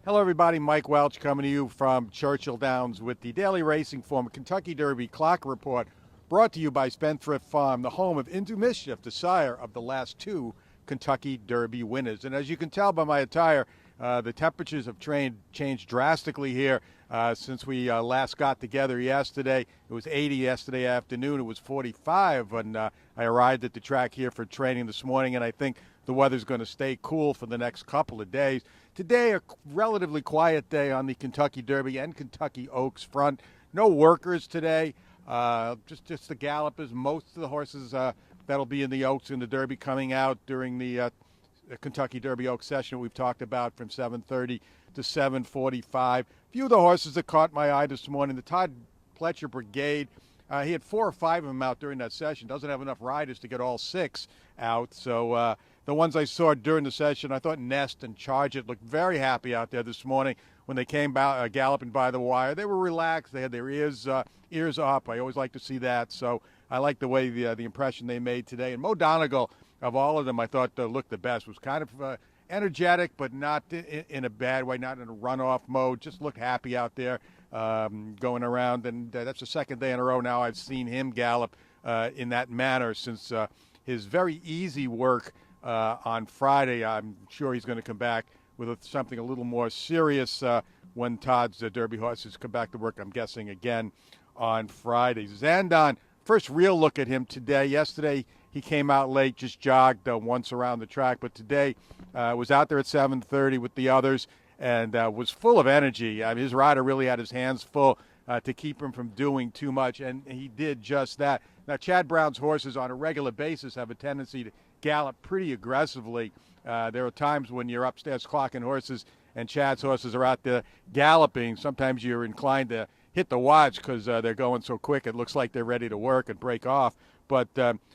Hello, everybody. Mike Welsch coming to you from Churchill Downs with the Daily Racing Form Kentucky Derby Clock Report, brought to you by Spendthrift Farm, the home of Into Mischief, the sire of the last two Kentucky Derby winners. And as you can tell by my attire, the temperatures have changed drastically here since we last got together yesterday. It was 80 yesterday afternoon. It was 45 when I arrived at the track here for training this morning, and I think the weather's going to stay cool for the next couple of days. Today, a relatively quiet day on the Kentucky Derby and Kentucky Oaks front. No workers today, just the gallopers. Most of the horses that'll be in the Oaks and the Derby coming out during the Kentucky Derby Oaks session we've talked about from 7:30 to 7:45. A few of the horses that caught my eye this morning, the Todd Pletcher Brigade. He had 4 or 5 of them out during that session. Doesn't have enough riders to get all 6 out. So the ones I saw during the session, I thought Nest and Charge It looked very happy out there this morning when they came galloping by the wire. They were relaxed. They had their ears up. I always like to see that. So I like the way the impression they made today. And Mo Donegal, of all of them, I thought looked the best. Was kind of energetic, but not in a bad way, not in a runoff mode. Just looked happy out there going around. And that's the second day in a row now I've seen him gallop in that manner since his very easy work on Friday. I'm sure he's going to come back with something a little more serious when Todd's Derby horses come back to work, I'm guessing, again on Friday. Zandon, first real look at him today. Yesterday he came out late, just jogged once around the track, but today was out there at 7:30 with the others and was full of energy. I mean, his rider really had his hands full to keep him from doing too much, and he did just that. Now, Chad Brown's horses on a regular basis have a tendency to gallop pretty aggressively. There are times when you're upstairs clocking horses and Chad's horses are out there galloping. Sometimes you're inclined to hit the watch because they're going so quick it looks like they're ready to work and break off. But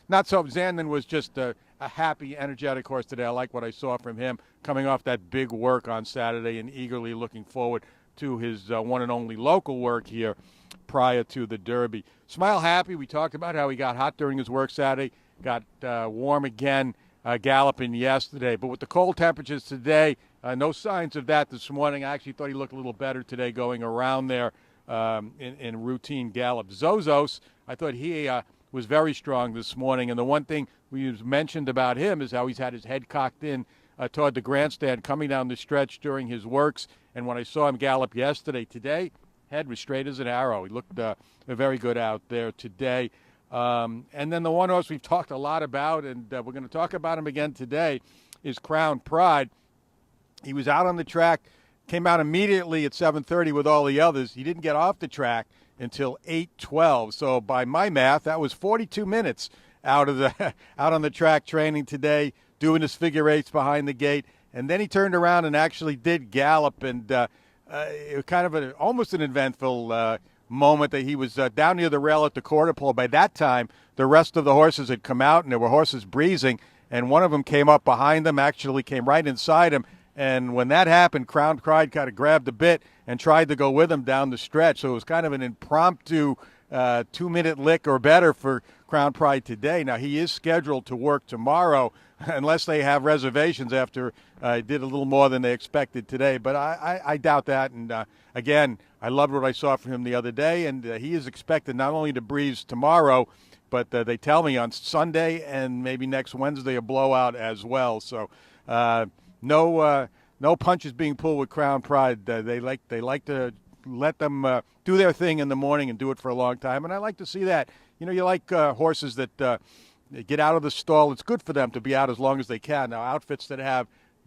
not so. Zandon was just a happy, energetic horse today. I like what I saw from him coming off that big work on Saturday and eagerly looking forward to his one and only local work here prior to the Derby. Smile Happy, we talked about how he got hot during his work Saturday, got warm again galloping yesterday. But with the cold temperatures today, no signs of that this morning. I actually thought he looked a little better today going around there in routine gallop. Zozos, I thought he was very strong this morning. And the one thing we mentioned about him is how he's had his head cocked in toward the grandstand coming down the stretch during his works. And when I saw him gallop yesterday, today, head was straight as an arrow. He looked very good out there today. And then the one horse we've talked a lot about, and we're going to talk about him again today, is Crown Pride. He was out on the track, came out immediately at 7:30 with all the others. He didn't get off the track until 8:12. So by my math, that was 42 minutes out on the track training today, doing his figure eights behind the gate. And then he turned around and actually did gallop, and it was kind of almost an eventful moment that he was down near the rail at the quarter pole. By that time, the rest of the horses had come out, and there were horses breezing, and one of them came up behind them, actually came right inside him. And when that happened, Crown Pride kind of grabbed the bit and tried to go with him down the stretch. So it was kind of an impromptu 2-minute lick or better for Crown Pride today. Now, he is scheduled to work tomorrow unless they have reservations after he did a little more than they expected today. But I doubt that. And, again, I loved what I saw from him the other day. And he is expected not only to breeze tomorrow, but they tell me on Sunday and maybe next Wednesday a blowout as well. So no punches being pulled with Crown Pride. They like to let them do their thing in the morning and do it for a long time. And I like to see that. You know, you like horses that get out of the stall. It's good for them to be out as long as they can. Now, outfits that have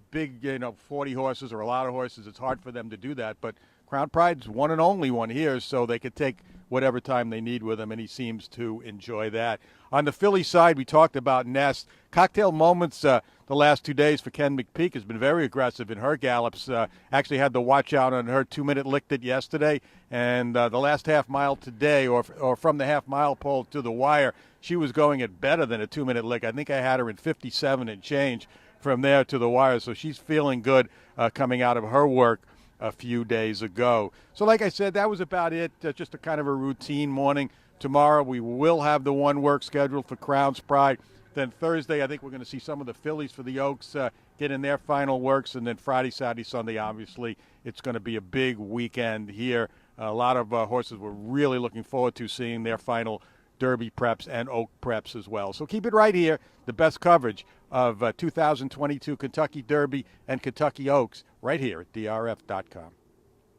big, 40 horses or a lot of horses, it's hard for them to do that. But Crown Pride's one and only one here, so they could take whatever time they need with him, and he seems to enjoy that. On the Philly side, we talked about Nest. Cocktail Moments the last 2 days for Ken McPeak has been very aggressive in her gallops. Actually had the watch out on her 2-minute licked it yesterday, and the last half mile today, or from the half mile pole to the wire, she was going at better than a 2-minute lick. I think I had her in 57 and change from there to the wire, so she's feeling good coming out of her work a few days ago. So like I said, that was about it, just a kind of a routine morning. Tomorrow we will have the one work scheduled for Crown's Pride. Then Thursday, I think we're going to see some of the fillies for the Oaks get in their final works, and then Friday, Saturday, Sunday, obviously, it's going to be a big weekend here. A lot of horses we're really looking forward to seeing their final Derby preps and Oak preps as well. So keep it right here, the best coverage of 2022 Kentucky Derby and Kentucky Oaks right here at DRF.com.